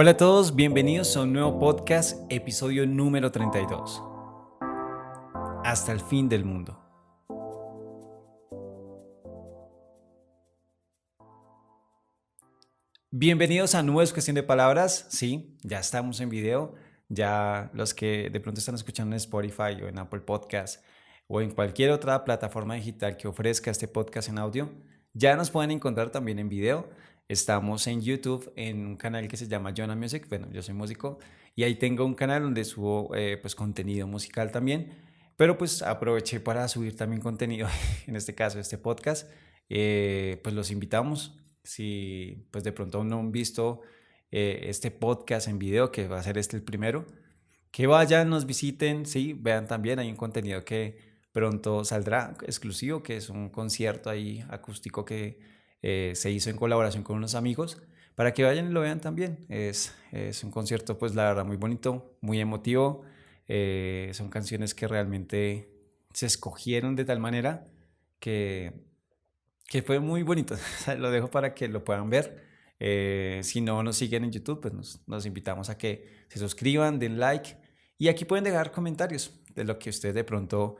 Hola a todos, bienvenidos a un nuevo podcast, episodio número 32. Hasta el fin del mundo. Bienvenidos a Nubes Cuestión de Palabras. Sí, ya estamos en video. Ya los que de pronto están escuchando en Spotify o en Apple Podcast o en cualquier otra plataforma digital que ofrezca este podcast en audio, ya nos pueden encontrar también en video. Estamos en YouTube en un canal que se llama Jonah Music. Bueno, yo soy músico y ahí tengo un canal donde subo pues contenido musical también. Pero pues aproveché para subir también contenido, en este caso este podcast. Pues los invitamos, si pues de pronto aún no han visto este podcast en video, que va a ser este el primero, que vayan, nos visiten, sí, vean también, hay un contenido que pronto saldrá exclusivo, que es un concierto ahí acústico que se hizo en colaboración con unos amigos, para que vayan y lo vean también. Es un concierto, pues la verdad, muy bonito, muy emotivo. Son canciones que realmente se escogieron de tal manera que fue muy bonito. Lo dejo para que lo puedan ver. Si no nos siguen en YouTube, pues nos invitamos a que se suscriban, den like y aquí pueden dejar comentarios de lo que ustedes de pronto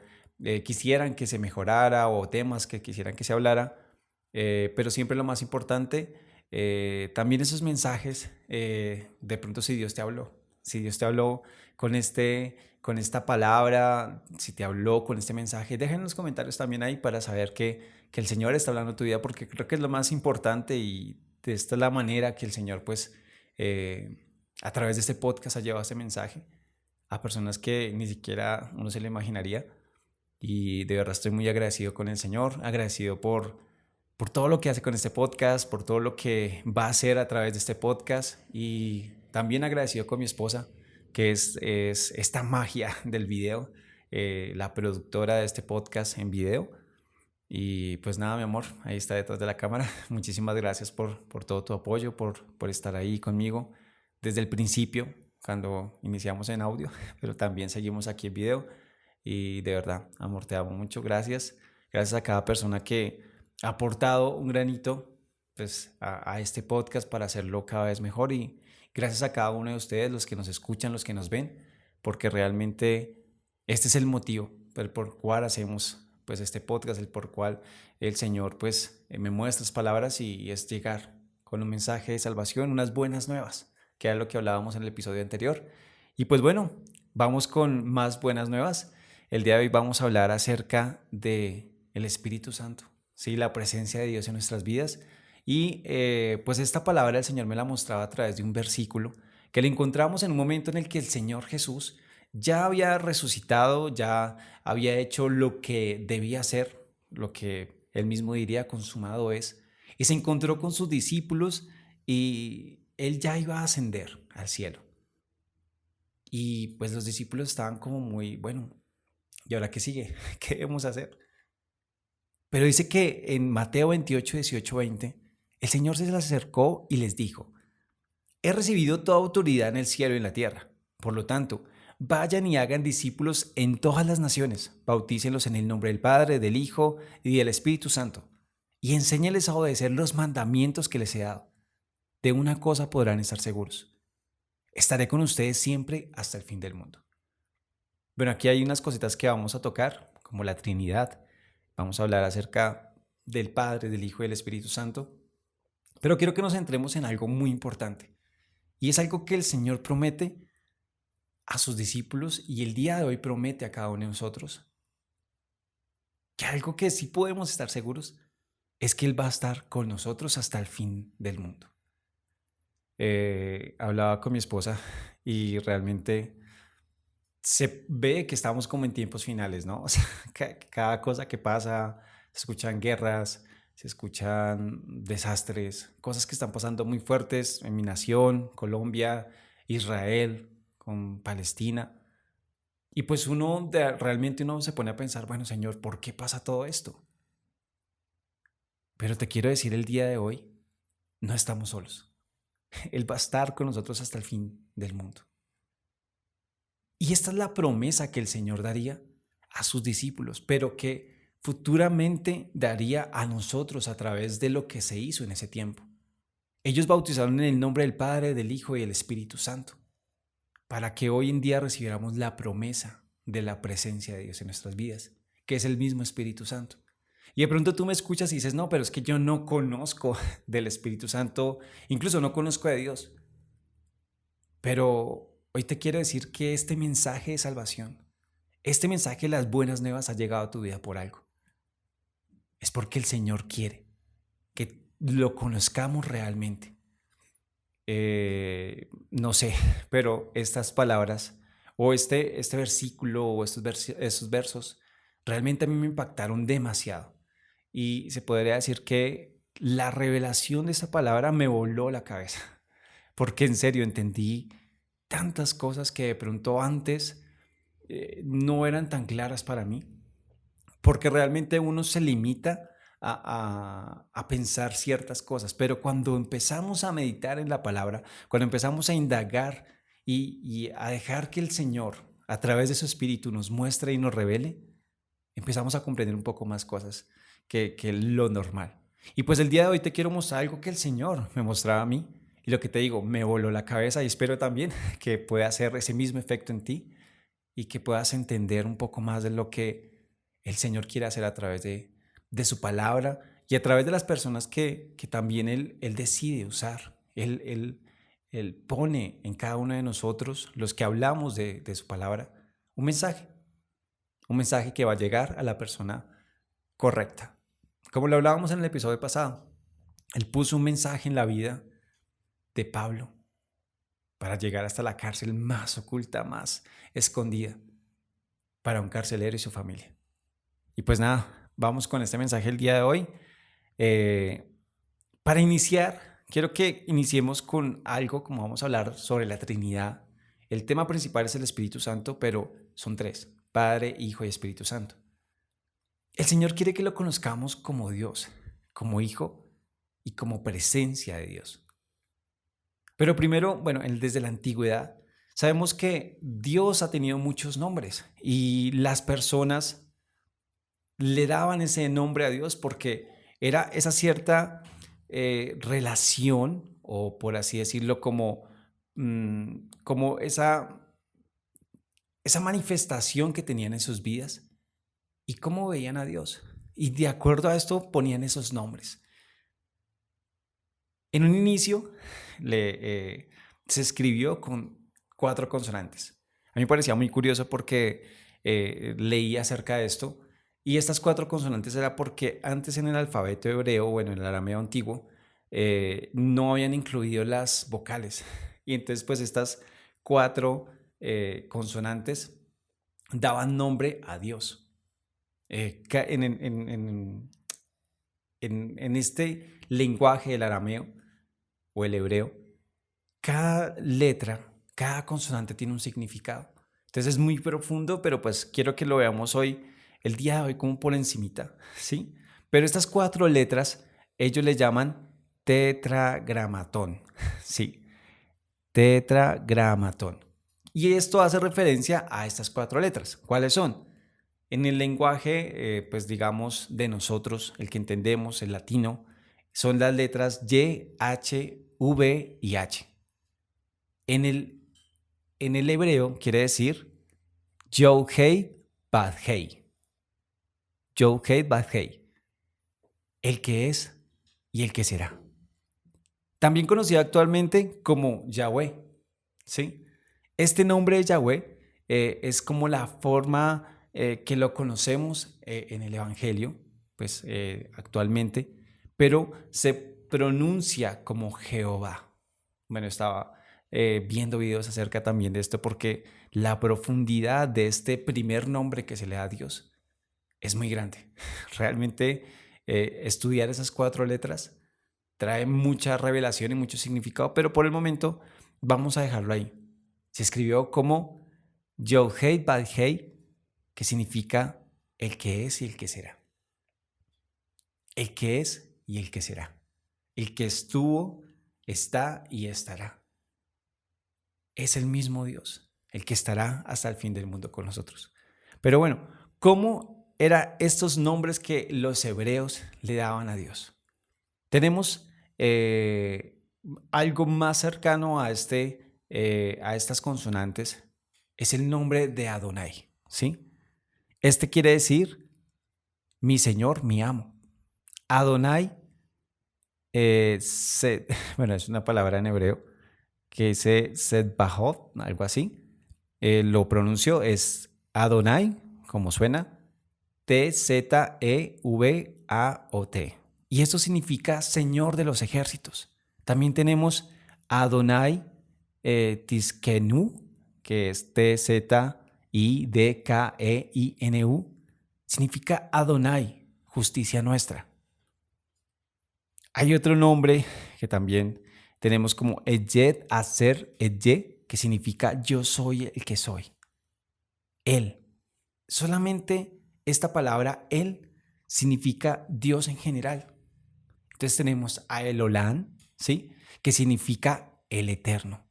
quisieran que se mejorara o temas que quisieran que se hablara. Pero siempre lo más importante, también esos mensajes, de pronto si Dios te habló con esta palabra, si te habló con este mensaje, dejen en los comentarios también ahí para saber que el Señor está hablando a tu vida, porque creo que es lo más importante y esta es la manera que el Señor, pues, a través de este podcast ha llevado este mensaje a personas que ni siquiera uno se le imaginaría. Y de verdad estoy muy agradecido con el Señor, agradecido por todo lo que hace con este podcast, por todo lo que va a hacer a través de este podcast y también agradecido con mi esposa, que es esta magia del video, la productora de este podcast en video. Y pues nada, mi amor, ahí está detrás de la cámara. Muchísimas gracias por todo tu apoyo, por estar ahí conmigo desde el principio, cuando iniciamos en audio, pero también seguimos aquí en video. Y de verdad, amor, te amo mucho. Gracias. Gracias a cada persona que ha aportado un granito pues, a este podcast para hacerlo cada vez mejor. Y gracias a cada uno de ustedes, los que nos escuchan, los que nos ven, porque realmente este es el motivo por el cual hacemos pues este podcast, el por cual el Señor pues me muestra las palabras y es llegar con un mensaje de salvación, unas buenas nuevas, que era lo que hablábamos en el episodio anterior. Y pues bueno, vamos con más buenas nuevas. El día de hoy vamos a hablar acerca de el Espíritu Santo, ¿sí? La presencia de Dios en nuestras vidas. Y pues esta palabra el Señor me la mostraba a través de un versículo que le encontramos en un momento en el que el Señor Jesús ya había resucitado, ya había hecho lo que debía hacer, lo que él mismo diría consumado es, y se encontró con sus discípulos y él ya iba a ascender al cielo. Y pues los discípulos estaban como muy, bueno, ¿y ahora qué sigue? ¿Qué debemos hacer? Pero dice que en Mateo 28, 18, 20, el Señor se les acercó y les dijo: he recibido toda autoridad en el cielo y en la tierra. Por lo tanto, vayan y hagan discípulos en todas las naciones, bautícenlos en el nombre del Padre, del Hijo y del Espíritu Santo, y enséñales a obedecer los mandamientos que les he dado. De una cosa podrán estar seguros: estaré con ustedes siempre hasta el fin del mundo. Bueno, aquí hay unas cositas que vamos a tocar, como la Trinidad. Vamos a hablar acerca del Padre, del Hijo y del Espíritu Santo. Pero quiero que nos centremos en algo muy importante. Y es algo que el Señor promete a sus discípulos y el día de hoy promete a cada uno de nosotros. Que algo que sí podemos estar seguros es que Él va a estar con nosotros hasta el fin del mundo. Hablaba con mi esposa y realmente se ve que estamos como en tiempos finales, ¿no? O sea, cada cosa que pasa, se escuchan guerras, se escuchan desastres, cosas que están pasando muy fuertes en mi nación, Colombia, Israel, con Palestina. Y pues realmente uno se pone a pensar, bueno, Señor, ¿por qué pasa todo esto? Pero te quiero decir el día de hoy, no estamos solos. Él va a estar con nosotros hasta el fin del mundo. Y esta es la promesa que el Señor daría a sus discípulos, pero que futuramente daría a nosotros a través de lo que se hizo en ese tiempo. Ellos bautizaron en el nombre del Padre, del Hijo y del Espíritu Santo, para que hoy en día recibiéramos la promesa de la presencia de Dios en nuestras vidas, que es el mismo Espíritu Santo. Y de pronto tú me escuchas y dices, no, pero es que yo no conozco del Espíritu Santo, incluso no conozco de Dios. Pero hoy te quiero decir que este mensaje de salvación, este mensaje de las buenas nuevas ha llegado a tu vida por algo. Es porque el Señor quiere que lo conozcamos realmente. No sé, pero estas palabras o este versículo o estos versos realmente a mí me impactaron demasiado. Y se podría decir que la revelación de esa palabra me voló la cabeza, porque en serio entendí tantas cosas que de pronto antes no eran tan claras para mí, porque realmente uno se limita a pensar ciertas cosas, pero cuando empezamos a meditar en la palabra, cuando empezamos a indagar y a dejar que el Señor, a través de su Espíritu, nos muestre y nos revele, empezamos a comprender un poco más cosas que lo normal. Y pues el día de hoy te quiero mostrar algo que el Señor me mostraba a mí, y lo que te digo, me voló la cabeza y espero también que pueda hacer ese mismo efecto en ti y que puedas entender un poco más de lo que el Señor quiere hacer a través de su palabra y a través de las personas que también Él decide usar. Él pone en cada uno de nosotros, los que hablamos de su palabra, un mensaje que va a llegar a la persona correcta. Como lo hablábamos en el episodio pasado, Él puso un mensaje en la vida de Pablo para llegar hasta la cárcel más oculta, más escondida, para un carcelero y su familia. Y pues nada, vamos con este mensaje el día de hoy. Eh, para iniciar, quiero que iniciemos con algo, como vamos a hablar sobre la Trinidad. El tema principal es el Espíritu Santo, pero son tres: Padre, Hijo y Espíritu Santo. El Señor quiere que lo conozcamos como Dios, como Hijo y como presencia de Dios. Pero primero, bueno, desde la antigüedad, sabemos que Dios ha tenido muchos nombres y las personas le daban ese nombre a Dios porque era esa cierta relación, o por así decirlo, como esa manifestación que tenían en sus vidas y cómo veían a Dios. Y de acuerdo a esto ponían esos nombres. En un inicio se escribió con 4 consonantes. A mí me parecía muy curioso porque leí acerca de esto, y estas 4 consonantes era porque antes en el alfabeto hebreo, bueno, en el arameo antiguo, no habían incluido las vocales. Y entonces pues estas 4 consonantes daban nombre a Dios. En este lenguaje del arameo o el hebreo, cada letra, cada consonante tiene un significado. Entonces es muy profundo, pero pues quiero que lo veamos hoy, el día de hoy, como por encimita, ¿sí? Pero estas 4 letras, ellos le llaman tetragramatón, ¿sí? Tetragramatón. Y esto hace referencia a estas 4 letras. ¿Cuáles son? En el lenguaje, pues digamos, de nosotros, el que entendemos, el latino, son las letras Y, H, V y H. En el hebreo quiere decir Yod-Hei, Bad-Hei. Yod-Hei, Bad-Hei. El que es y el que será. También conocido actualmente como Yahweh, ¿sí? Este nombre de Yahweh es como la forma que lo conocemos en el Evangelio, pues actualmente, pero se pronuncia como Jehová. Bueno, estaba viendo videos acerca también de esto porque la profundidad de este primer nombre que se le da a Dios es muy grande. Realmente estudiar esas 4 letras trae mucha revelación y mucho significado, pero por el momento vamos a dejarlo ahí. Se escribió como Yod-Hei, Bad-Hei, que significa el que es y el que será. El que es y el que será. El que estuvo, está y estará. Es el mismo Dios, el que estará hasta el fin del mundo con nosotros. Pero bueno, ¿cómo eran estos nombres que los hebreos le daban a Dios? Tenemos algo más cercano a estas consonantes es el nombre de Adonai, ¿sí? Este quiere decir mi Señor, mi amo. Adonai, bueno, es una palabra en hebreo que dice Sedbahot, algo así. Lo pronunció, es Adonai, como suena, T-Z-E-V-A-O-T. Y esto significa Señor de los ejércitos. También tenemos Adonai Tiskenu, que es T-Z-I-D-K-E-I-N-U. Significa Adonai, justicia nuestra. Hay otro nombre que también tenemos como Ejed Aser Ejed, que significa yo soy el que soy. Él. Solamente esta palabra Él significa Dios en general. Entonces tenemos a El Olam, ¿sí? Que significa el eterno.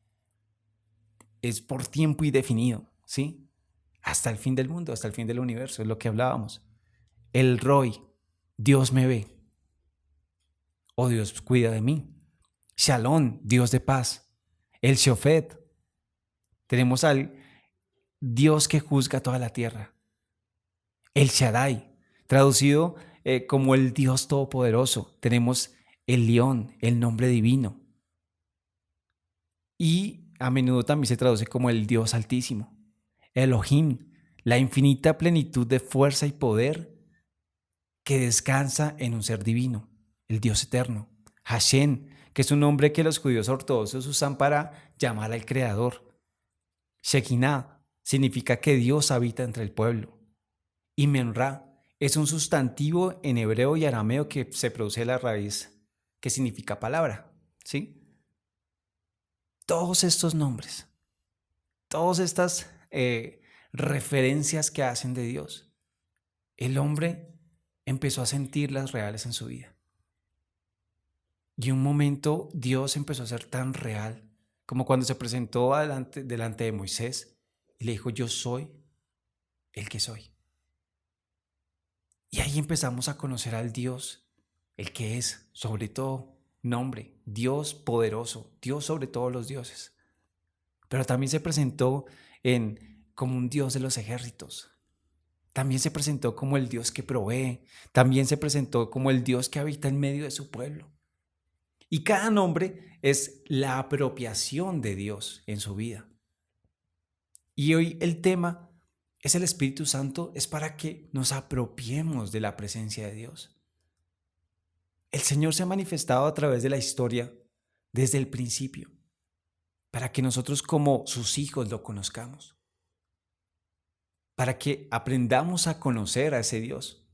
Es por tiempo indefinido, ¿sí? Hasta el fin del mundo, hasta el fin del universo, es lo que hablábamos. El Roy, Dios me ve. O Dios cuida de mí. Shalom, Dios de paz. El Shofet. Tenemos al Dios que juzga toda la tierra. El Shaddai, traducido como el Dios Todopoderoso. Tenemos el León, el nombre divino. Y a menudo también se traduce como el Dios Altísimo. Elohim, la infinita plenitud de fuerza y poder que descansa en un ser divino, el Dios eterno. Hashem, que es un nombre que los judíos ortodoxos usan para llamar al Creador. Shekinah significa que Dios habita entre el pueblo. Y Menra es un sustantivo en hebreo y arameo que se produce de la raíz que significa palabra, ¿sí? Todos estos nombres, todas estas referencias que hacen de Dios, el hombre empezó a sentirlas reales en su vida. Y un momento Dios empezó a ser tan real como cuando se presentó delante de Moisés y le dijo, yo soy el que soy. Y ahí empezamos a conocer al Dios, el que es, sobre todo, nombre, Dios poderoso, Dios sobre todos los dioses. Pero también se presentó como un Dios de los ejércitos. También se presentó como el Dios que provee. También se presentó como el Dios que habita en medio de su pueblo. Y cada nombre es la apropiación de Dios en su vida. Y hoy el tema es el Espíritu Santo, es para que nos apropiemos de la presencia de Dios. El Señor se ha manifestado a través de la historia desde el principio, para que nosotros como sus hijos lo conozcamos, para que aprendamos a conocer a ese Dios,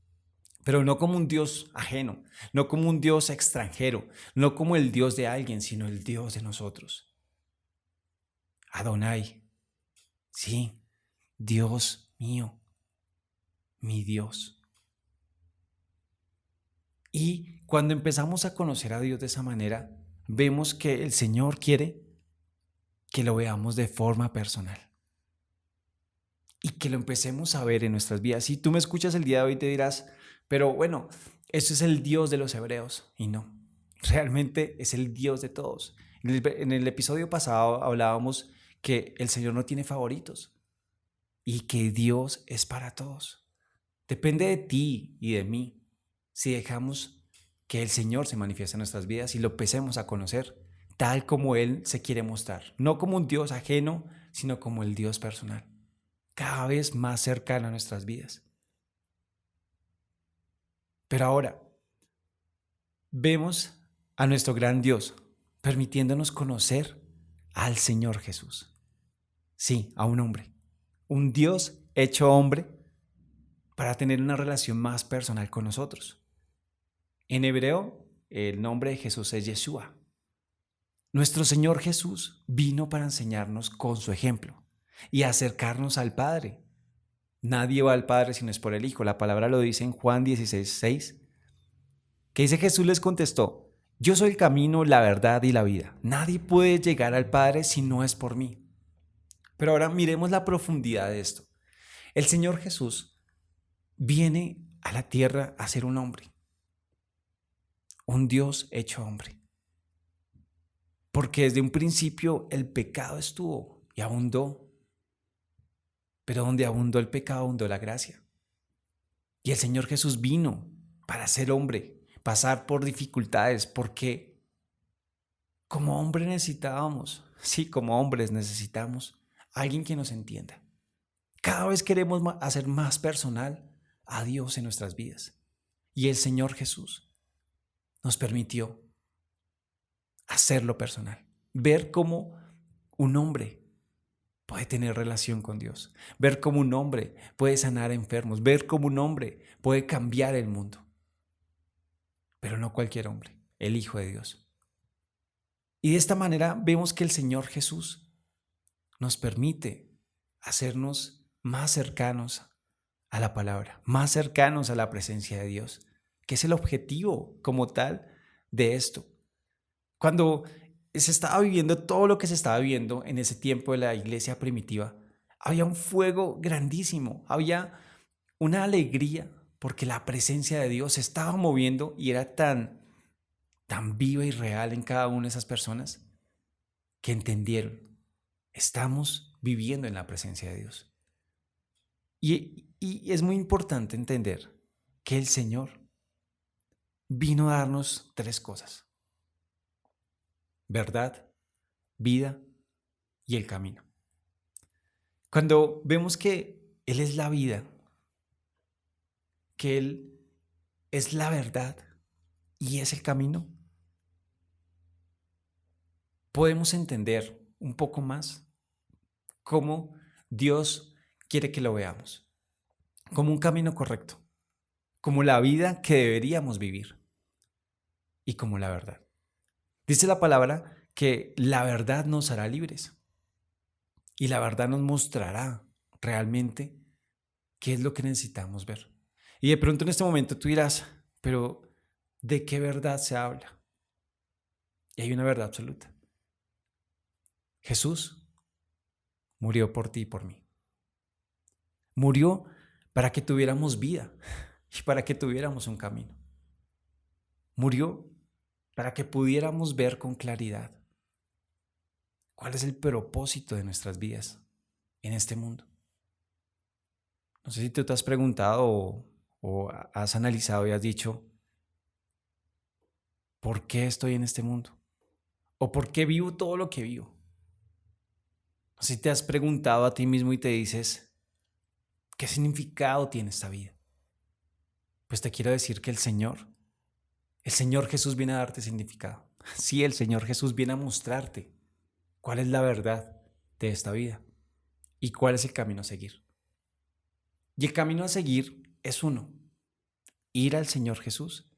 pero no como un Dios ajeno, no como un Dios extranjero, no como el Dios de alguien, sino el Dios de nosotros. Adonai, sí, Dios mío, mi Dios. Y cuando empezamos a conocer a Dios de esa manera, vemos que el Señor quiere que lo veamos de forma personal y que lo empecemos a ver en nuestras vidas. Si tú me escuchas el día de hoy te dirás, pero bueno, eso es el Dios de los hebreos. Y no, realmente es el Dios de todos. En el episodio pasado hablábamos que el Señor no tiene favoritos y que Dios es para todos. Depende de ti y de mí si dejamos que el Señor se manifieste en nuestras vidas y lo empecemos a conocer tal como Él se quiere mostrar. No como un Dios ajeno, sino como el Dios personal, cada vez más cercano a nuestras vidas. Pero ahora vemos a nuestro gran Dios permitiéndonos conocer al Señor Jesús. Sí, a un hombre, un Dios hecho hombre para tener una relación más personal con nosotros. En hebreo, el nombre de Jesús es Yeshua. Nuestro Señor Jesús vino para enseñarnos con su ejemplo y acercarnos al Padre. Nadie va al Padre si no es por el Hijo. La palabra lo dice en Juan 16:6, que dice Jesús les contestó, yo soy el camino, la verdad y la vida. Nadie puede llegar al Padre si no es por mí. Pero ahora miremos la profundidad de esto. El Señor Jesús viene a la tierra a ser un hombre, un Dios hecho hombre. Porque desde un principio el pecado estuvo y abundó. Pero donde abundó el pecado, abundó la gracia. Y el Señor Jesús vino para ser hombre, pasar por dificultades, porque como hombre necesitábamos, sí, como hombres necesitamos alguien que nos entienda. Cada vez queremos hacer más personal a Dios en nuestras vidas. Y el Señor Jesús nos permitió hacerlo personal. Ver cómo un hombre puede tener relación con Dios. Ver cómo un hombre puede sanar enfermos. Ver cómo un hombre puede cambiar el mundo. Pero no cualquier hombre, el Hijo de Dios. Y de esta manera vemos que el Señor Jesús nos permite hacernos más cercanos a la palabra, más cercanos a la presencia de Dios, que es el objetivo como tal de esto. Cuando se estaba viviendo todo lo que se estaba viviendo en ese tiempo de la iglesia primitiva, había un fuego grandísimo, había una alegría porque la presencia de Dios se estaba moviendo y era tan viva y real en cada una de esas personas que entendieron, estamos viviendo en la presencia de Dios. Y es muy importante entender que el Señor vino a darnos tres cosas: verdad, vida y el camino. Cuando vemos que Él es la vida, que Él es la verdad y es el camino, podemos entender un poco más cómo Dios quiere que lo veamos, como un camino correcto, como la vida que deberíamos vivir y como la verdad. Dice la palabra que la verdad nos hará libres y la verdad nos mostrará realmente qué es lo que necesitamos ver. Y de pronto en este momento tú dirás, pero ¿de qué verdad se habla? Y hay una verdad absoluta. Jesús murió por ti y por mí. Murió para que tuviéramos vida y para que tuviéramos un camino. Murió para que pudiéramos ver con claridad cuál es el propósito de nuestras vidas en este mundo. No sé si tú te has preguntado o has analizado y has dicho, ¿por qué estoy en este mundo? ¿O por qué vivo todo lo que vivo? No sé si te has preguntado a ti mismo y te dices, ¿qué significado tiene esta vida? Pues te quiero decir que el Señor Jesús viene a darte significado. Sí, el Señor Jesús viene a mostrarte cuál es la verdad de esta vida y cuál es el camino a seguir. Y el camino a seguir es uno: ir al Señor Jesús.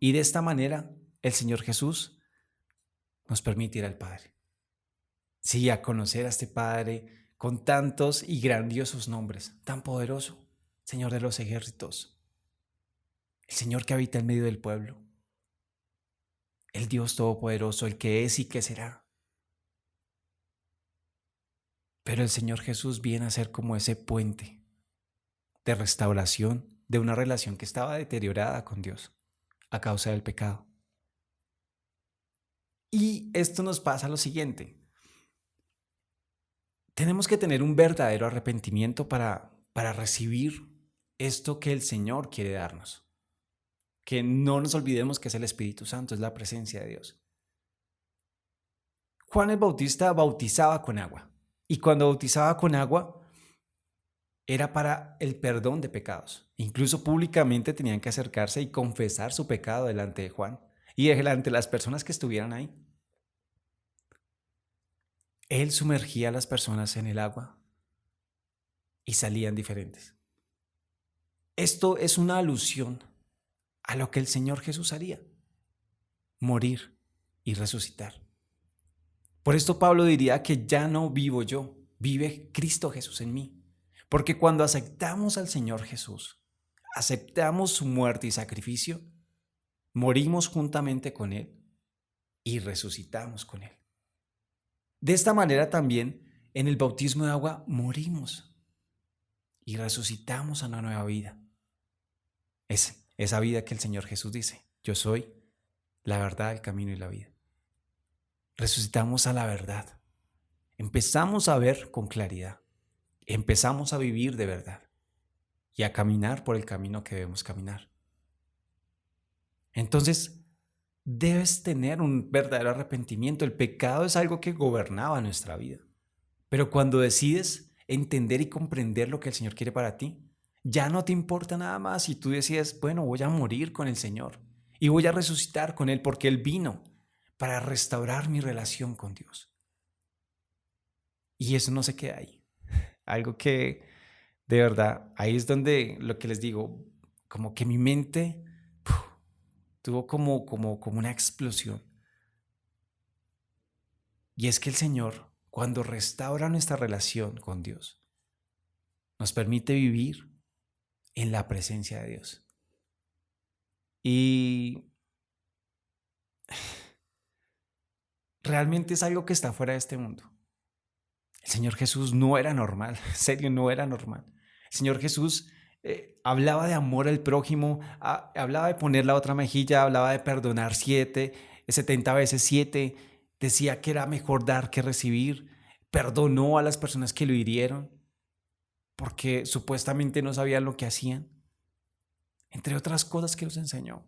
Y de esta manera el Señor Jesús nos permite ir al Padre. Sí, a conocer a este Padre con tantos y grandiosos nombres, tan poderoso, Señor de los ejércitos, el Señor que habita en medio del pueblo, el Dios todopoderoso, el que es y que será. Pero el Señor Jesús viene a ser como ese puente de restauración de una relación que estaba deteriorada con Dios a causa del pecado. Y esto nos pasa lo siguiente: tenemos que tener un verdadero arrepentimiento para recibir esto que el Señor quiere darnos. Que no nos olvidemos que es el Espíritu Santo, es la presencia de Dios. Juan el Bautista bautizaba con agua. Y cuando bautizaba con agua era para el perdón de pecados. Incluso públicamente tenían que acercarse y confesar su pecado delante de Juan y delante de las personas que estuvieran ahí. Él sumergía a las personas en el agua y salían diferentes. Esto es una alusión a lo que el Señor Jesús haría: morir y resucitar. Por esto Pablo diría que ya no vivo yo, vive Cristo Jesús en mí. Porque cuando aceptamos al Señor Jesús, aceptamos su muerte y sacrificio, morimos juntamente con Él y resucitamos con Él. De esta manera también en el bautismo de agua morimos y resucitamos a una nueva vida. Es esa vida que el Señor Jesús dice: yo soy la verdad, el camino y la vida. resucitamos a la verdad. Empezamos a ver con claridad. Empezamos a vivir de verdad y a caminar por el camino que debemos caminar. Entonces, debes tener un verdadero arrepentimiento. El pecado es algo que gobernaba nuestra vida. Pero cuando decides entender y comprender lo que el Señor quiere para ti, ya no te importa nada más y tú decides, bueno, voy a morir con el Señor y voy a resucitar con Él porque Él vino para restaurar mi relación con Dios. Y eso no se queda ahí. Algo que, de verdad, ahí es donde lo que les digo, como que mi mente tuvo como una explosión. Y es que el Señor, cuando restaura nuestra relación con Dios, nos permite vivir en la presencia de Dios. Y realmente es algo que está fuera de este mundo. El Señor Jesús no era normal, en serio, no era normal. El Señor Jesús hablaba de amor al prójimo, hablaba de poner la otra mejilla, hablaba de perdonar 70 veces 7, decía que era mejor dar que recibir, perdonó a las personas que lo hirieron porque supuestamente no sabían lo que hacían, entre otras cosas que nos enseñó.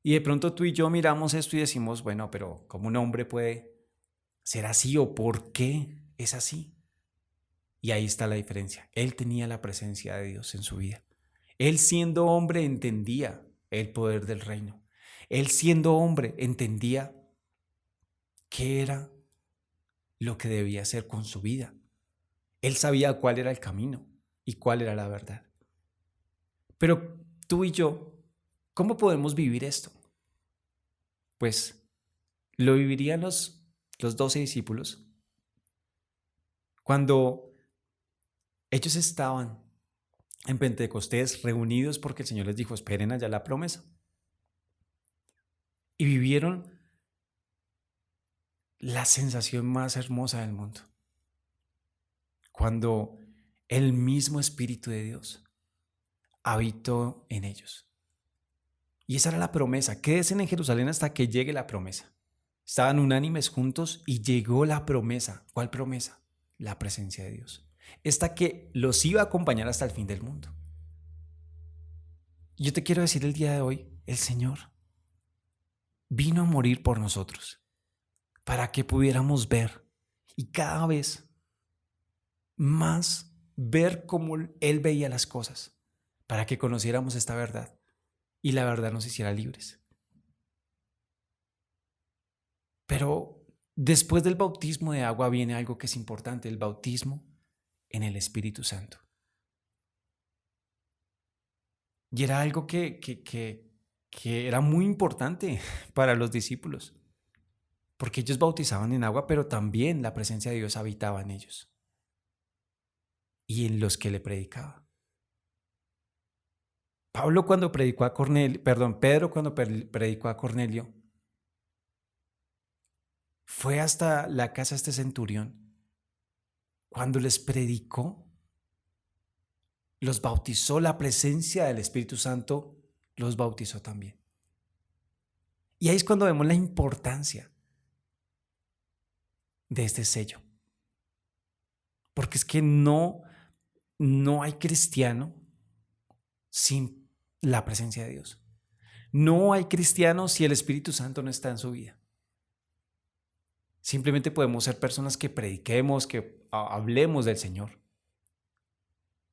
Y de pronto tú y yo miramos esto y decimos, bueno, pero ¿cómo un hombre puede ser así o por qué es así? Y ahí está la diferencia. Él tenía la presencia de Dios en su vida. Él siendo hombre entendía el poder del reino. Él siendo hombre entendía qué era lo que debía hacer con su vida. Él sabía cuál era el camino y cuál era la verdad. Pero tú y yo, ¿cómo podemos vivir esto? Pues lo vivirían los 12 discípulos cuando ellos estaban en Pentecostés reunidos porque el Señor les dijo, esperen allá la promesa. Y vivieron la sensación más hermosa del mundo. Cuando el mismo Espíritu de Dios habitó en ellos. Y esa era la promesa. Quédense en Jerusalén hasta que llegue la promesa. Estaban unánimes juntos y llegó la promesa. ¿Cuál promesa? La presencia de Dios. Esta que los iba a acompañar hasta el fin del mundo. Y yo te quiero decir el día de hoy, el Señor vino a morir por nosotros para que pudiéramos ver y cada vez más ver cómo Él veía las cosas, para que conociéramos esta verdad y la verdad nos hiciera libres. Pero después del bautismo de agua viene algo que es importante, el bautismo en el Espíritu Santo. Y era algo que era muy importante para los discípulos, porque ellos bautizaban en agua, pero también la presencia de Dios habitaba en ellos y en los que le predicaba. Pedro cuando predicó a Cornelio, fue hasta la casa de este centurión. Cuando les predicó, los bautizó, la presencia del Espíritu Santo los bautizó también. Y ahí es cuando vemos la importancia de este sello. Porque es que no hay cristiano sin la presencia de Dios. No hay cristiano si el Espíritu Santo no está en su vida. Simplemente podemos ser personas que prediquemos, que hablemos del Señor.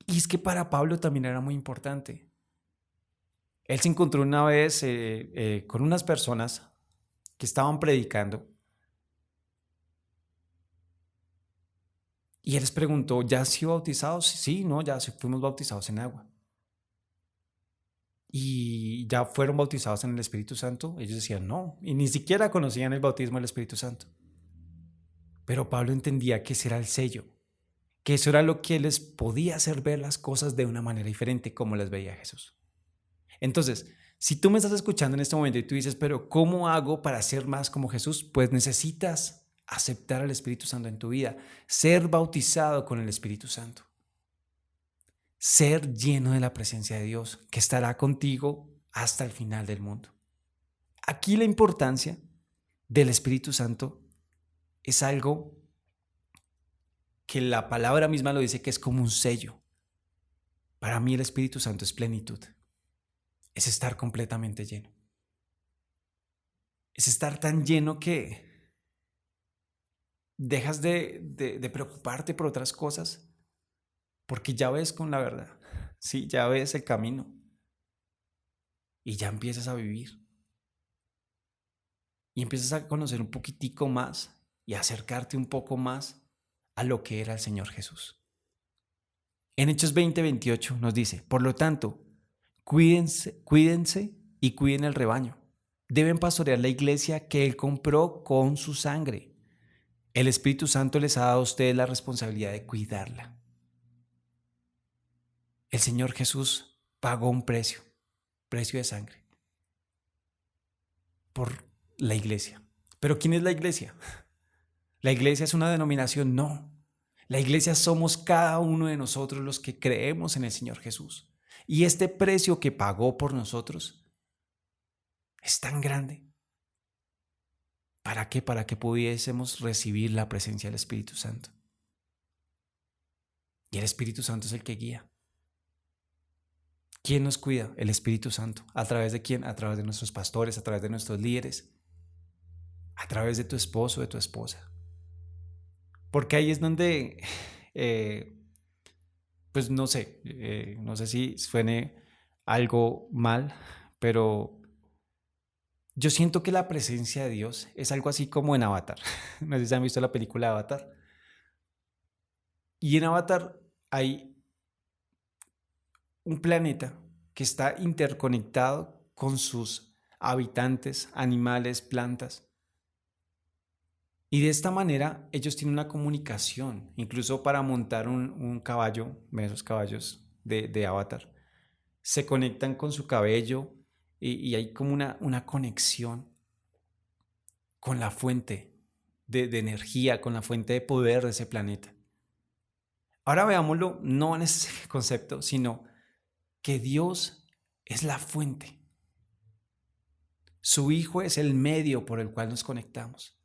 Y es que para Pablo también era muy importante. Él se encontró una vez con unas personas que estaban predicando y él les preguntó, ¿ya han sido bautizados? Sí, no, ya fuimos bautizados en agua. ¿Y ya fueron bautizados en el Espíritu Santo? Ellos decían no, y ni siquiera conocían el bautismo del Espíritu Santo. Pero Pablo entendía que ese era el sello, que eso era lo que les podía hacer ver las cosas de una manera diferente como las veía Jesús. Entonces, si tú me estás escuchando en este momento y tú dices, pero ¿cómo hago para ser más como Jesús? Pues necesitas aceptar al Espíritu Santo en tu vida, ser bautizado con el Espíritu Santo, ser lleno de la presencia de Dios, que estará contigo hasta el final del mundo. Aquí la importancia del Espíritu Santo es algo que la palabra misma lo dice, que es como un sello. Para mí el Espíritu Santo es plenitud, es estar completamente lleno. Es estar tan lleno que dejas de preocuparte por otras cosas porque ya ves con la verdad, sí, ya ves el camino y ya empiezas a vivir y empiezas a conocer un poquitico más y a acercarte un poco más a lo que era el Señor Jesús. En Hechos 20:28 nos dice, por lo tanto, cuídense y cuiden el rebaño. Deben pastorear la iglesia que Él compró con su sangre. El Espíritu Santo les ha dado a ustedes la responsabilidad de cuidarla. El Señor Jesús pagó un precio de sangre, por la iglesia. ¿Pero quién es la iglesia? ¿La iglesia es una denominación? No. La iglesia somos cada uno de nosotros los que creemos en el Señor Jesús. Y este precio que pagó por nosotros es tan grande. ¿Para qué? Para que pudiésemos recibir la presencia del Espíritu Santo. Y el Espíritu Santo es el que guía. ¿Quién nos cuida? El Espíritu Santo. ¿A través de quién? A través de nuestros pastores, a través de nuestros líderes, a través de tu esposo, de tu esposa. Porque ahí es donde, pues no sé si suene algo mal, pero yo siento que la presencia de Dios es algo así como en Avatar. No sé si han visto la película Avatar. Y en Avatar hay un planeta que está interconectado con sus habitantes, animales, plantas. Y de esta manera ellos tienen una comunicación, incluso para montar un caballo, esos caballos de Avatar, se conectan con su cabello y hay como una conexión con la fuente de energía, con la fuente de poder de ese planeta. Ahora veámoslo no en ese concepto, sino que Dios es la fuente. Su Hijo es el medio por el cual nos conectamos.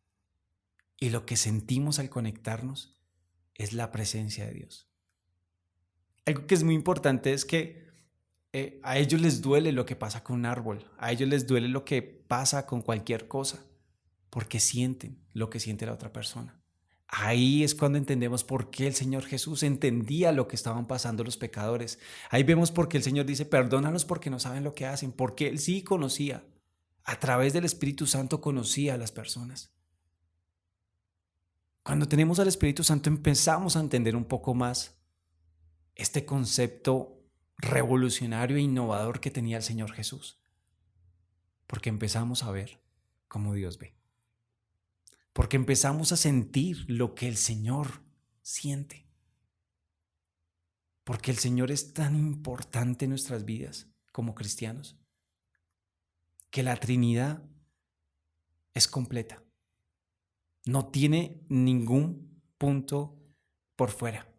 Y lo que sentimos al conectarnos es la presencia de Dios. Algo que es muy importante es que a ellos les duele lo que pasa con un árbol, a ellos les duele lo que pasa con cualquier cosa, porque sienten lo que siente la otra persona. Ahí es cuando entendemos por qué el Señor Jesús entendía lo que estaban pasando los pecadores. Ahí vemos por qué el Señor dice, perdónalos porque no saben lo que hacen, porque Él sí conocía. A través del Espíritu Santo conocía a las personas. Cuando tenemos al Espíritu Santo empezamos a entender un poco más este concepto revolucionario e innovador que tenía el Señor Jesús. Porque empezamos a ver como Dios ve. Porque empezamos a sentir lo que el Señor siente. Porque el Señor es tan importante en nuestras vidas como cristianos, que la Trinidad es completa. No tiene ningún punto por fuera.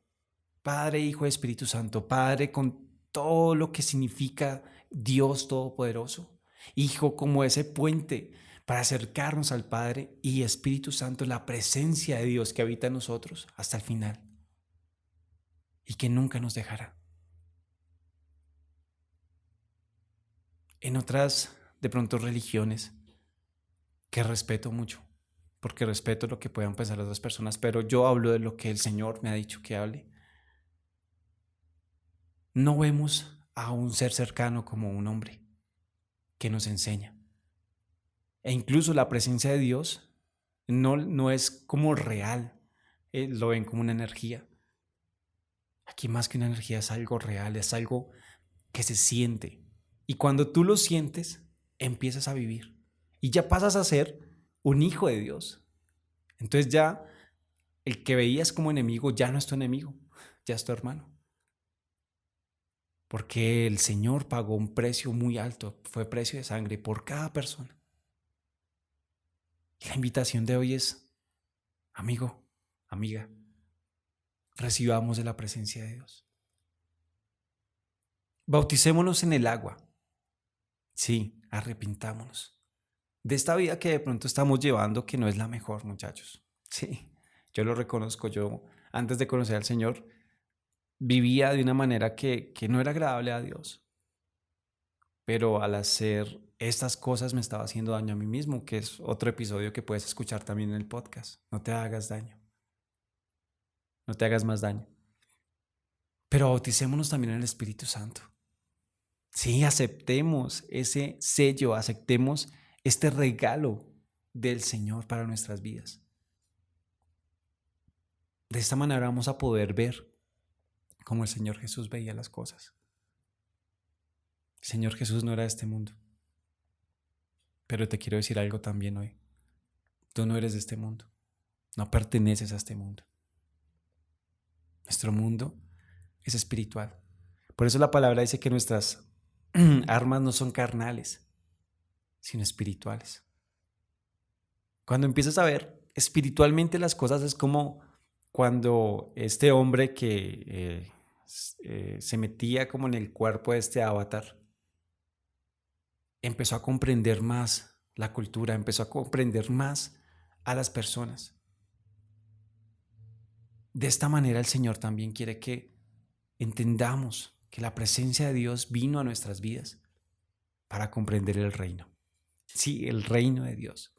Padre, Hijo, Espíritu Santo. Padre con todo lo que significa Dios Todopoderoso. Hijo como ese puente para acercarnos al Padre, y Espíritu Santo, la presencia de Dios que habita en nosotros hasta el final y que nunca nos dejará. En otras, de pronto, religiones que respeto mucho, porque respeto lo que puedan pensar las otras personas, pero yo hablo de lo que el Señor me ha dicho que hable. No vemos a un ser cercano como un hombre que nos enseña. E incluso la presencia de Dios no es como real, lo ven como una energía. Aquí más que una energía es algo real, es algo que se siente. Y cuando tú lo sientes, empiezas a vivir. Y ya pasas a ser un hijo de Dios. Entonces ya el que veías como enemigo ya no es tu enemigo, ya es tu hermano. Porque el Señor pagó un precio muy alto, fue precio de sangre por cada persona. Y la invitación de hoy es, amigo, amiga, recibamos de la presencia de Dios. Bauticémonos en el agua. Sí, arrepintámonos. de esta vida que de pronto estamos llevando, que no es la mejor, muchachos. Sí, yo lo reconozco. Yo, antes de conocer al Señor, vivía de una manera que no era agradable a Dios, pero al hacer estas cosas me estaba haciendo daño a mí mismo, que es otro episodio que puedes escuchar también en el podcast. No te hagas daño, no te hagas más daño. Pero bauticémonos también en el Espíritu Santo. Sí, aceptemos ese sello, aceptemos este regalo del Señor para nuestras vidas. De esta manera vamos a poder ver cómo el Señor Jesús veía las cosas. El Señor Jesús no era de este mundo. Pero te quiero decir algo también hoy. Tú no eres de este mundo. No perteneces a este mundo. Nuestro mundo es espiritual. Por eso la palabra dice que nuestras armas no son carnales, sino espirituales. Cuando empiezas a ver espiritualmente las cosas, es como cuando este hombre que se metía como en el cuerpo de este avatar, empezó a comprender más la cultura, empezó a comprender más a las personas. De esta manera el Señor también quiere que entendamos que la presencia de Dios vino a nuestras vidas para comprender el reino. Sí, el reino de Dios.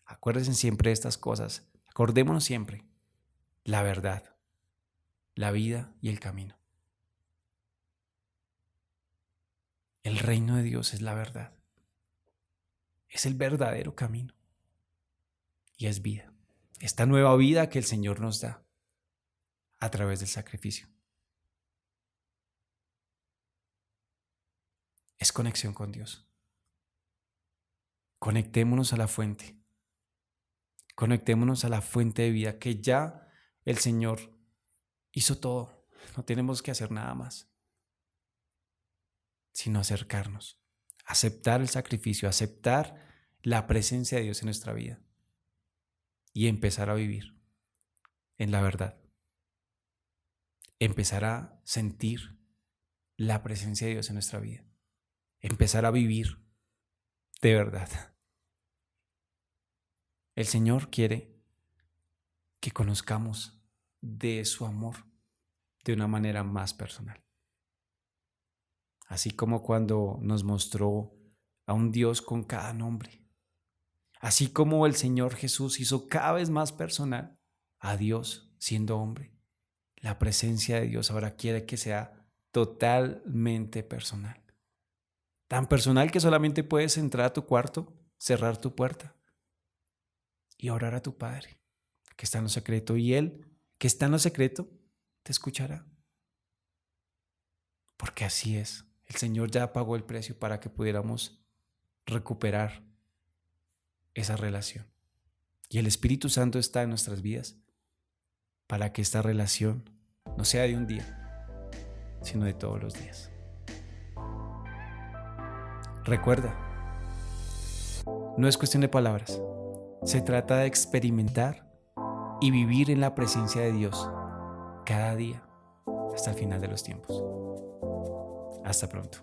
Acuérdense siempre de estas cosas. Acordémonos siempre la verdad, la vida y el camino. El reino de Dios es la verdad. Es el verdadero camino. Y es vida. Esta nueva vida que el Señor nos da a través del sacrificio. Es conexión con Dios. Conectémonos a la fuente. Conectémonos a la fuente de vida que ya el Señor hizo todo. No tenemos que hacer nada más, sino acercarnos, aceptar el sacrificio, aceptar la presencia de Dios en nuestra vida y empezar a vivir en la verdad. Empezar a sentir la presencia de Dios en nuestra vida. Empezar a vivir de verdad. El Señor quiere que conozcamos de su amor de una manera más personal. Así como cuando nos mostró a un Dios con cada nombre. Así como el Señor Jesús hizo cada vez más personal a Dios siendo hombre. La presencia de Dios ahora quiere que sea totalmente personal. Tan personal que solamente puedes entrar a tu cuarto, cerrar tu puerta y orar a tu Padre, que está en lo secreto. Y Él, que está en lo secreto, te escuchará. Porque así es. El Señor ya pagó el precio para que pudiéramos recuperar esa relación. Y el Espíritu Santo está en nuestras vidas para que esta relación no sea de un día, sino de todos los días. Recuerda, no es cuestión de palabras. Se trata de experimentar y vivir en la presencia de Dios cada día hasta el final de los tiempos. Hasta pronto.